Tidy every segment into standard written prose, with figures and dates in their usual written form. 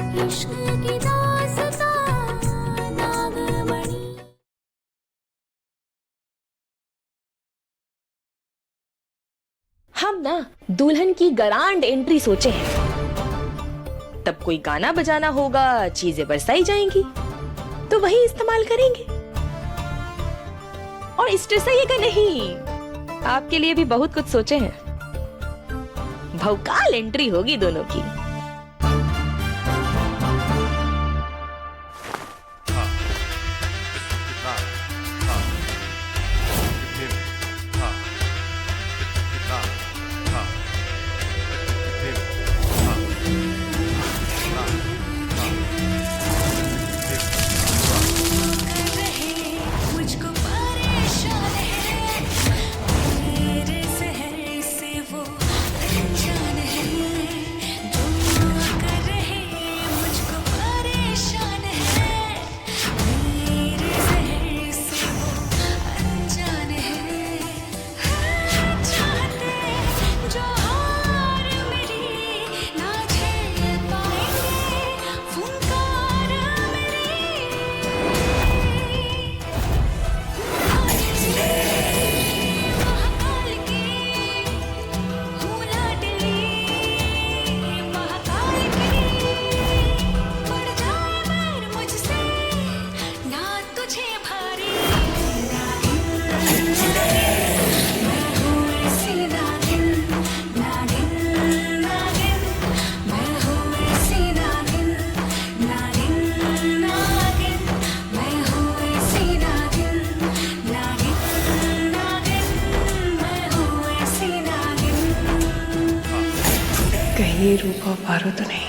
इश्क की दास्तां नागमणि। हम ना दुल्हन की ग्रांड एंट्री सोचे हैं। तब कोई गाना बजाना होगा, चीजें बरसाई जाएंगी, तो वही इस्तेमाल करेंगे। और स्ट्रेस आइएगा नहीं, आपके लिए भी बहुत कुछ सोचे हैं। भौकाल एंट्री होगी दोनों की। कहीं रूपा पारो तो नहीं।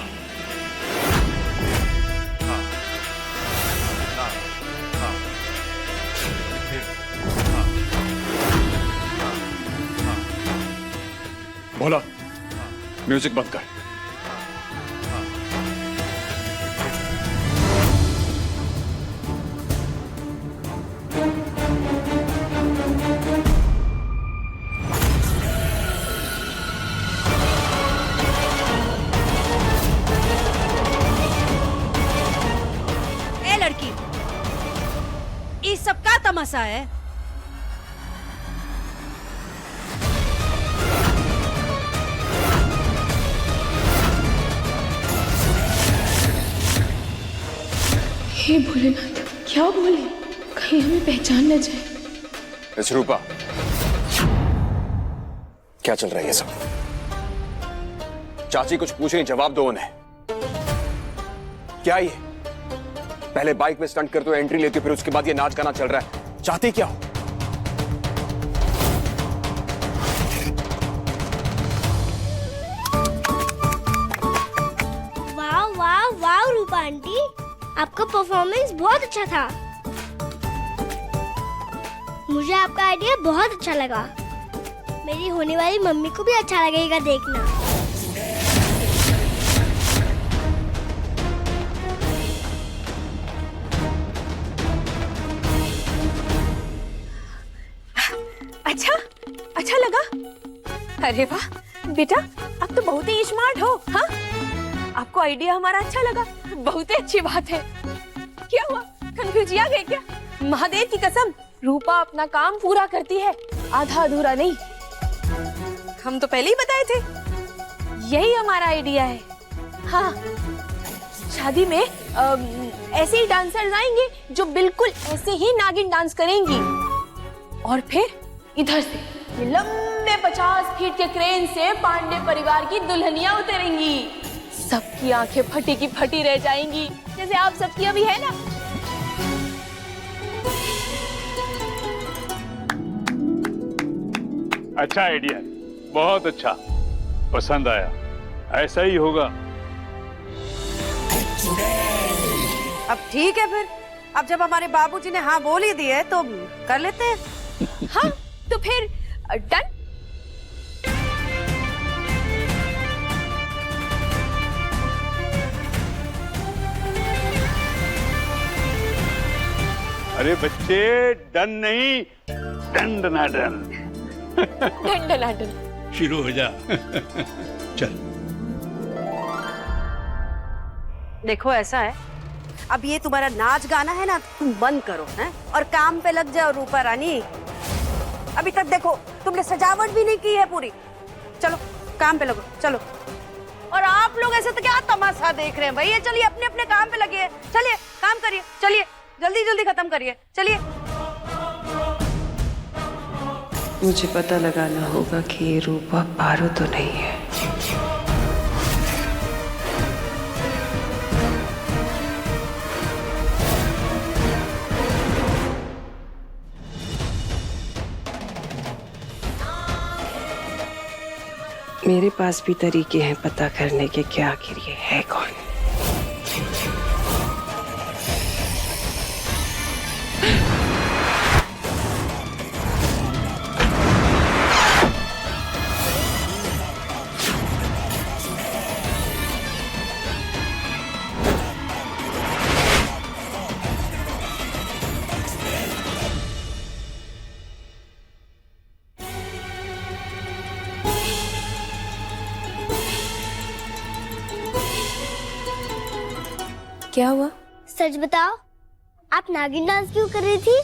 बोला म्यूजिक बंद कर। ए लड़की, इस सब का तमाशा है? हे भोलेनाथ, क्या बोले? कहीं हमें पहचान न जाए। रूपा, क्या चल रहा है ये सब? चाची कुछ पूछे, जवाब दो उन्हें। क्या ये पहले बाइक पे स्टंट करते हो, एंट्री लेते हो, फिर उसके बाद ये नाच गाना चल रहा है? चाहती क्या हो? वाह वाह वाह रूपा आंटी, आपका परफॉर्मेंस बहुत अच्छा था। मुझे आपका आइडिया बहुत अच्छा लगा। मेरी होने वाली मम्मी को भी अच्छा लगेगा देखना। अच्छा अच्छा लगा? अरे वाह बेटा, आप तो बहुत ही स्मार्ट हो। हाँ, आपको आइडिया हमारा अच्छा लगा, बहुत ही अच्छी बात है। क्या हुआ, कंफ्यूज आ गए क्या? महादेव की कसम, रूपा अपना काम पूरा करती है, आधा अधूरा नहीं। हम तो पहले ही बताए थे, यही हमारा आइडिया है। हाँ, शादी में ऐसे ही डांसर्स आएंगे जो बिल्कुल ऐसे ही नागिन डांस करेंगी, और फिर इधर से ये लंबे 50 फीट के क्रेन से पांडे परिवार की दुल्हनियां उतरेंगी। सबकी आंखें फटी की फटी रह जाएंगी, जैसे आप सबकी अभी है ना। अच्छा आइडिया, बहुत अच्छा, पसंद आया, ऐसा ही होगा। अब ठीक है फिर, अब जब हमारे बाबूजी ने हाँ बोल ही दी है तो कर लेते हैं। हाँ, तो फिर डन। अरे बच्चे, डन नहीं, डंडनाडन। डंडनाडन। शुरू हो जा। चल। देखो ऐसा है, अब ये तुम्हारा नाच गाना है ना, तुम बंद करो हैं और काम पे लग जाओ रूपा रानी। अभी तक देखो तुमने सजावट भी नहीं की है पूरी। चलो काम पे लगो, चलो। और आप लोग ऐसे तो क्या तमाशा देख रहे हैं भैया? चलिए अपने अपने काम पे लगिए, चलिए काम करिए, चलिए जल्दी जल्दी खत्म करिए, चलिए। मुझे पता लगाना होगा कि ये रूपा पारो तो नहीं है। मेरे पास भी तरीके हैं पता करने के कि आखिर ये है कौन। क्या हुआ? सच बताओ, आप नागिन डांस क्यों कर रही थी?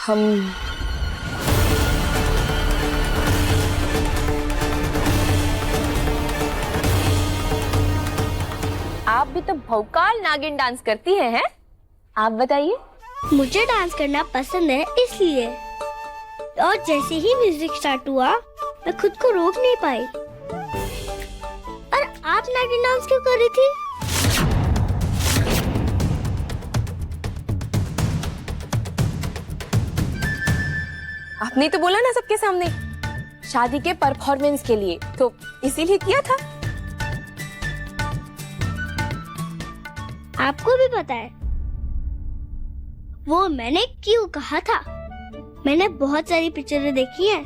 हम आप भी तो भौकाल नागिन डांस करती हैं? आप बताइए। मुझे डांस करना पसंद है इसलिए। और जैसे ही म्यूजिक स्टार्ट हुआ मैं खुद को रोक नहीं पाई। और आप नागिन डांस क्यों कर रही थी? आपने तो बोला ना सबके सामने, शादी के परफॉर्मेंस के लिए, तो इसीलिए किया था। आपको भी पता है वो मैंने क्यों कहा था? मैंने बहुत सारी पिक्चरें देखी हैं,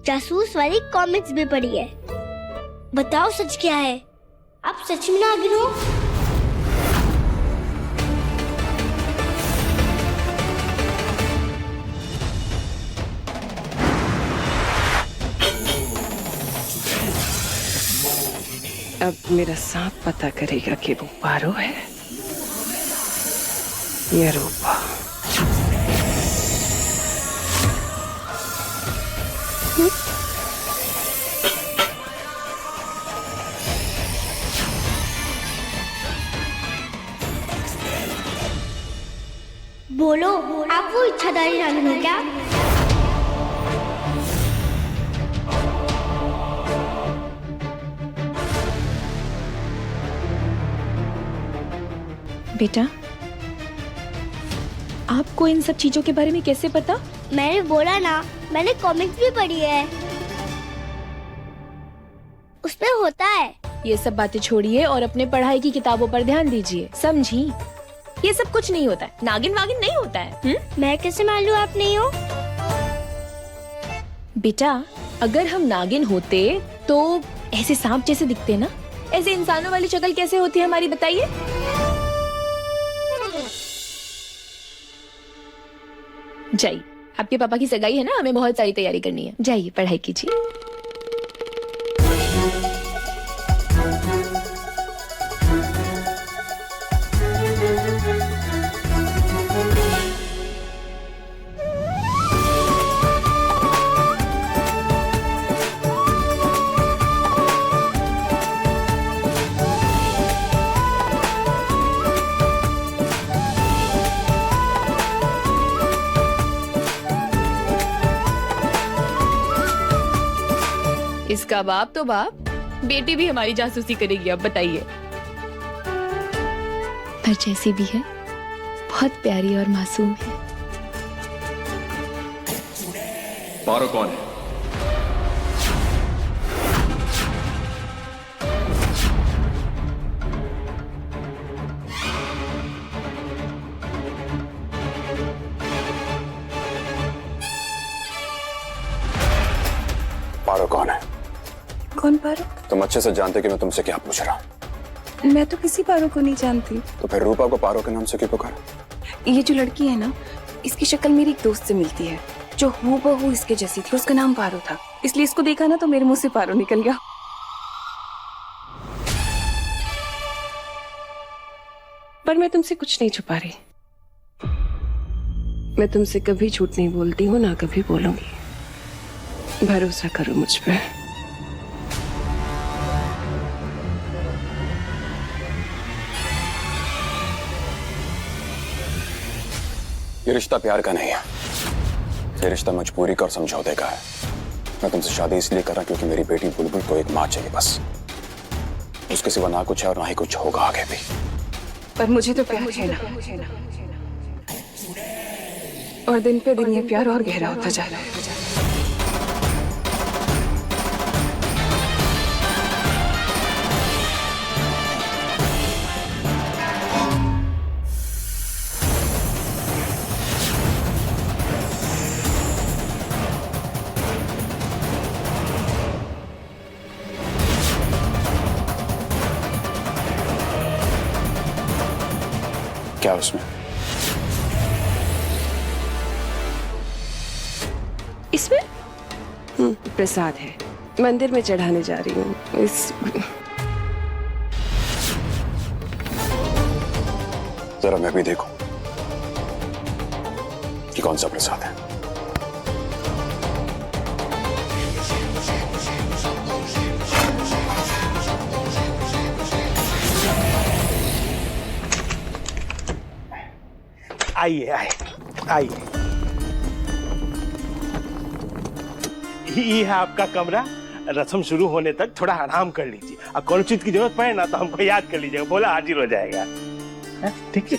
जासूस वाली कॉमिक्स भी पढ़ी है। बताओ सच क्या है? आप सच में नागिन हो? अब मेरा सांप पता करेगा कि वो पारो है या रूपा। बोलो, आप वो इच्छाधारी नागिन हो क्या? बेटा, आपको इन सब चीजों के बारे में कैसे पता? मैंने बोला ना, मैंने कॉमिक्स भी पढ़ी है, उसमें होता है। ये सब बातें छोड़िए और अपने पढ़ाई की किताबों पर ध्यान दीजिए, समझी? ये सब कुछ नहीं होता है, नागिन वागिन नहीं होता है। मैं कैसे मालूम आप नहीं हो? बेटा, अगर हम नागिन होते तो ऐसे सांप जैसे दिखते ना, ऐसे इंसानों वाली शक्ल कैसे होती है हमारी, बताइए? जाइए, आपके पापा की सगाई है ना, हमें बहुत सारी तैयारी करनी है। जाइए पढ़ाई कीजिए। इसका बाप तो बाप, बेटी भी हमारी जासूसी करेगी, अब बताइए। पर जैसी भी है, बहुत प्यारी और मासूम है। पारो कौन है? पारो कौन है? कौन पारो? तुम अच्छे से जानते कि मैं तुमसे क्या पूछ रहा हूँ। मैं तो किसी पारो को नहीं जानती। तो फिर रूपा को पारो के नाम से क्यों पुकारा? ये जो लड़की है ना, इसकी शक्ल मेरी एक दोस्त से मिलती है जो हूबहू इसके जैसी थी उसका नाम पारो था, इसलिए इसको देखा ना तो मेरे मुंह से पारो निकल गया। पर मैं तुमसे कुछ नहीं छुपा रही। मैं तुमसे कभी झूठ नहीं बोलती हूँ, ना कभी बोलूंगी। भरोसा करो मुझ पे। ये रिश्ता प्यार का नहीं है, ये रिश्ता मजबूरी का और समझौते का है। मैं तुमसे शादी इसलिए कर रहा क्योंकि मेरी बेटी बुलबुल को एक माँ चाहिए बस। उसके सिवा ना कुछ है और ना ही कुछ होगा आगे भी। पर मुझे तो प्यार है ना, और दिन पे दिन ये प्यार और गहरा होता जा रहा है। क्या उसमें? इसमें प्रसाद है, मंदिर में चढ़ाने जा रही हूँ। जरा मैं भी देखूं कि कौन सा प्रसाद है। आइए आइए। ये है आपका कमरा। रस्म शुरू होने तक थोड़ा आराम कर लीजिए, और कौन चीज की जरूरत पड़े ना तो हमको याद कर लीजिएगा, बोला हाजिर हो जाएगा। ठीक है,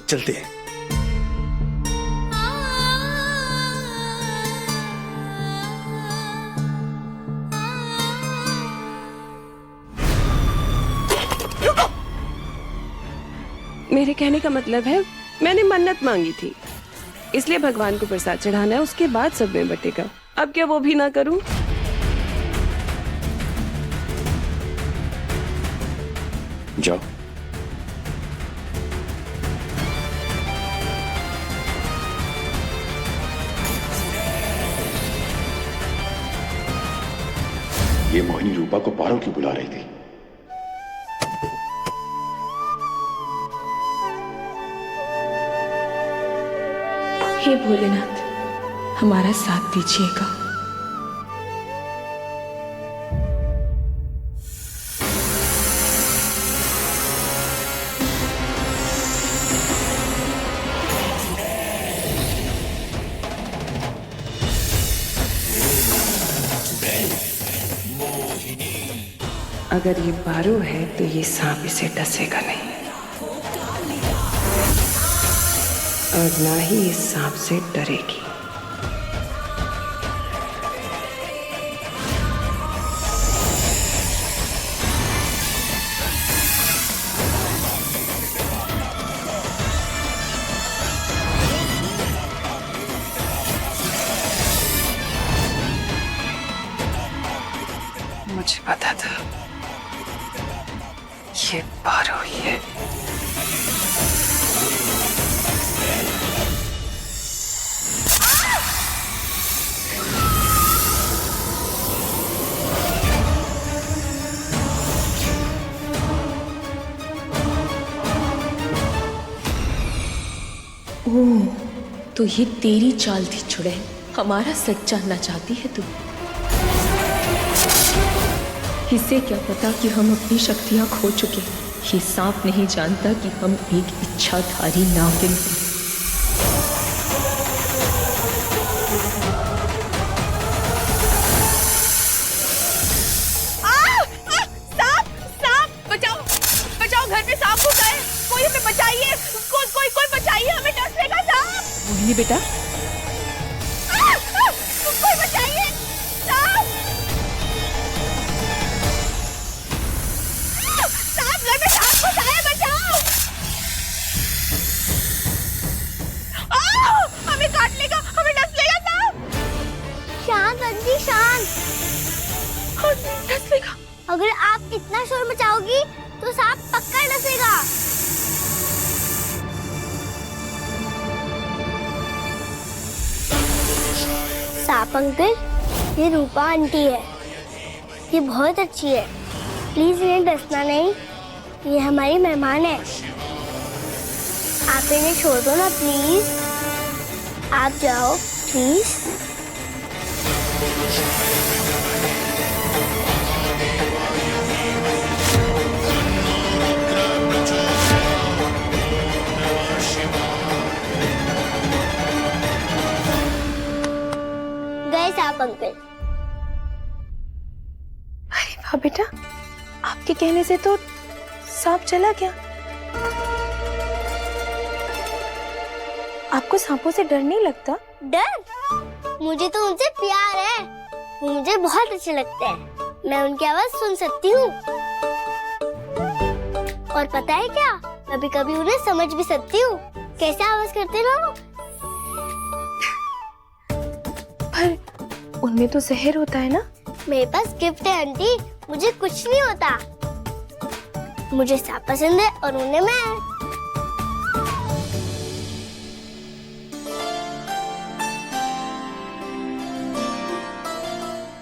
चलते हैं। मेरे कहने का मतलब है मैंने मन्नत मांगी थी, इसलिए भगवान को प्रसाद चढ़ाना है, उसके बाद सब में बटेगा। अब क्या वो भी ना करूं? जाओ। ये मोहिनी रूपा को पारो की बुला रही थी। हे भोलेनाथ, हमारा साथ दीजिएगा। अगर ये पारो है तो ये सांप इसे डसेगा नहीं, और ना ही इस सांप से डरेगी। मुझे पता था ये पारो ही है। ओह, तो ये तेरी चाल थी चुड़ैल, हमारा सच जानना चाहती है तू। इसे क्या पता कि हम अपनी शक्तियां खो चुके। ये सांप नहीं जानता कि हम एक इच्छाधारी नागिन हैं। मोहिनी बेटा, कोई बचाइए, सांप! सांप घर में, सांप को जाए, बचाओ! हमें काट लेगा, हमें डस लेगा सांप! शांत अंजी, शांत। डस लेगा। अगर आप इतना शोर मचाओगी तो सांप पक्का डसेगा। सांप अंकल, ये रूपा आंटी है। ये बहुत अच्छी है, प्लीज इन्हें डसना नहीं, ये हमारी मेहमान है। आप इन्हें छोड़ दो ना प्लीज, आप जाओ प्लीज। गए सांप अंकल। अरे वाह बेटा, आपके कहने से तो सांप चला गया। आपको सांपों से डर नहीं लगता? डर? मुझे तो उनसे प्यार है, वो मुझे बहुत अच्छे लगते हैं। मैं उनकी आवाज सुन सकती हूँ, और पता है क्या, कभी कभी उन्हें समझ भी सकती हूँ। कैसे आवाज करते ना वो? पर उनमें तो जहर होता है ना? मेरे पास गिफ्ट है आंटी, मुझे कुछ नहीं होता। मुझे सांप पसंद है और उन्हें मैं।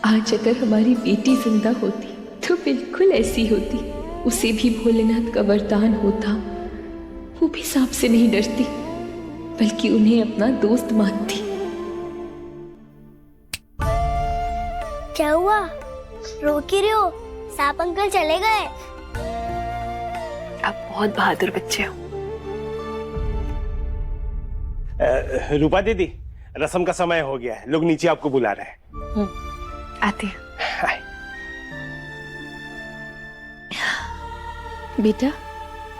आज अगर हमारी बेटी जिंदा होती तो बिल्कुल ऐसी होती। उसे भी भोलेनाथ का वरदान होता, वो भी सांप से नहीं डरती, बल्कि उन्हें अपना दोस्त मानती। क्या हुआ, रो क्यों रहे हो? सांप अंकल चले गए। आप बहुत बहादुर बच्चे हो। रूपा दीदी, रस्म का समय हो गया है, लोग नीचे आपको बुला रहे हैं। आते हैं। बेटा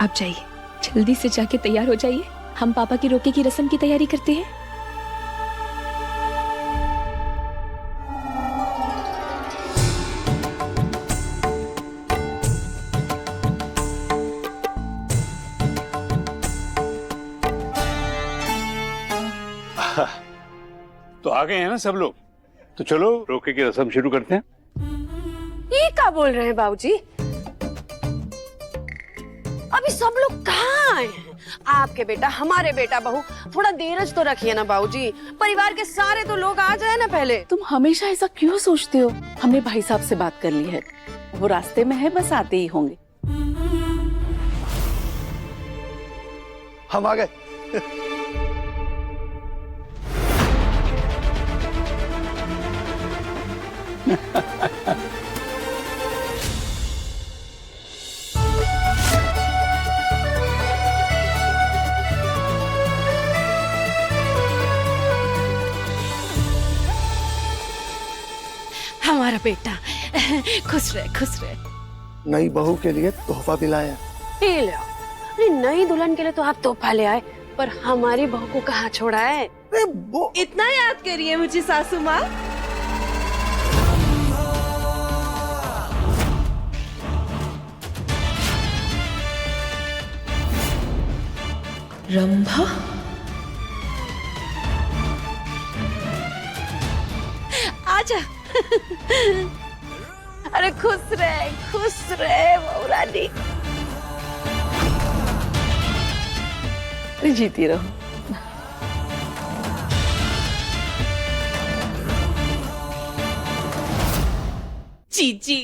आप जाइए, जल्दी से जाके तैयार हो जाइए, हम पापा की रोके की रस्म की तैयारी करते हैं। तो आ गए हैं ना सब लोग, तो चलो रोके की रस्म शुरू करते हैं। ये क्या बोल रहे हैं बाबूजी? अभी सब लोग कहाँ आए हैं? आपके बेटा, हमारे बेटा बहू, थोड़ा धीरज तो रखिए ना बाबूजी। परिवार के सारे तो लोग आ जाए ना पहले। तुम हमेशा ऐसा क्यों सोचते हो? हमने भाई साहब से बात कर ली है, वो रास्ते में है, बस आते ही होंगे। हम आ गए। हमारा बेटा खुश रहे, खुश रहे। नई बहू के लिए तोहफा भी लाया। ये ले आओ। अरे नई दुल्हन के लिए तो आप तोहफा ले आए, पर हमारी बहू को कहाँ छोड़ा है? इतना याद करिए मुझे सासू माँ। रंभा, आजा। अरे खुश रहे बहू रानी। जीती रहो। जीजी।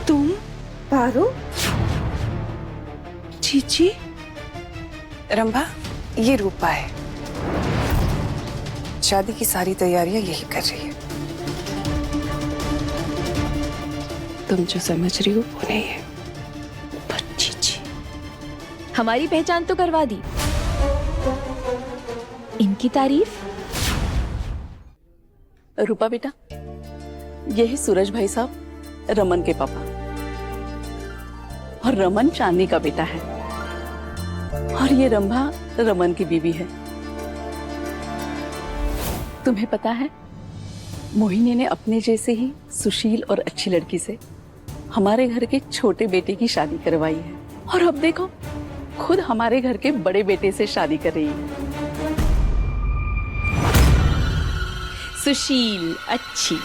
तुम पारो? जीजी। रंभा, ये रूपा है, शादी की सारी तैयारियां यही कर रही है। तुम जो समझ रही हो वो नहीं है, पर जीजी। हमारी पहचान तो करवा दी, इनकी तारीफ? रूपा बेटा, ये है सूरज भाई साहब, रमन के पापा, और रमन चांदनी का बेटा है, और ये रंभा रमन की बीवी है। तुम्हें पता है, मोहिनी ने अपने जैसे ही सुशील और अच्छी लड़की से हमारे घर के छोटे बेटे की शादी करवाई है, और अब देखो खुद हमारे घर के बड़े बेटे से शादी कर रही है। सुशील, अच्छी,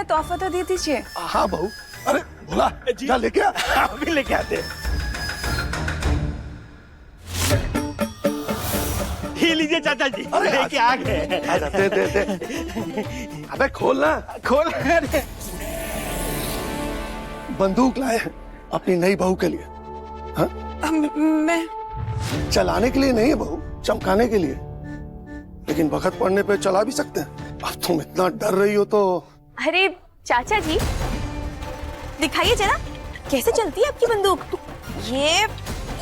मेरा तोहफा तो दे दीजिए। हाँ बहू, अरे भोला जा लेके आ। अभी लेके आते हैं। ही लीजिए चाचा जी, अरे लेके आ गए। आजा, दे दे दे। अबे खोलना। खोल रहे। बंदूक लाए हैं अपनी नई बहू के लिए। हाँ? मैं चलाने के लिए नहीं है बहू, चमकाने के लिए। लेकिन वक्त पड़ने पे चला भी सकते हैं। अब तुम इतना डर रही हो तो। अरे चाचा जी, दिखाइए जरा कैसे चलती है आपकी बंदूक। ये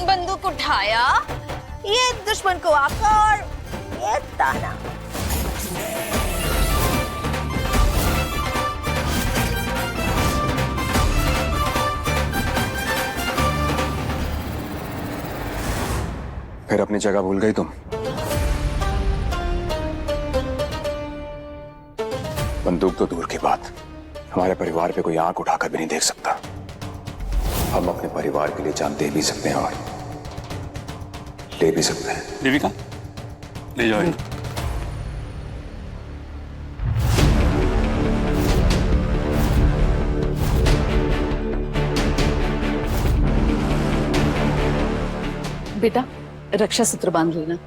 बंदूक उठाया, ये दुश्मन को आकर, ये ताना। फिर अपनी जगह भूल गई तुम। बंदूक तो दूर की बात, हमारे परिवार पे कोई आंख उठाकर भी नहीं देख सकता। हम अपने परिवार के लिए जान दे भी सकते हैं और ले भी सकते हैं। देविका, ले जाओ इन्हें। बेटा रक्षा सूत्र बांध लेना।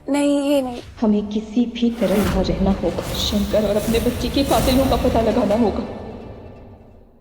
नहीं, ये नहीं। हमें किसी भी तरह यहाँ रहना होगा। शंकर और अपने बच्चे के कातिलों का पता लगाना होगा।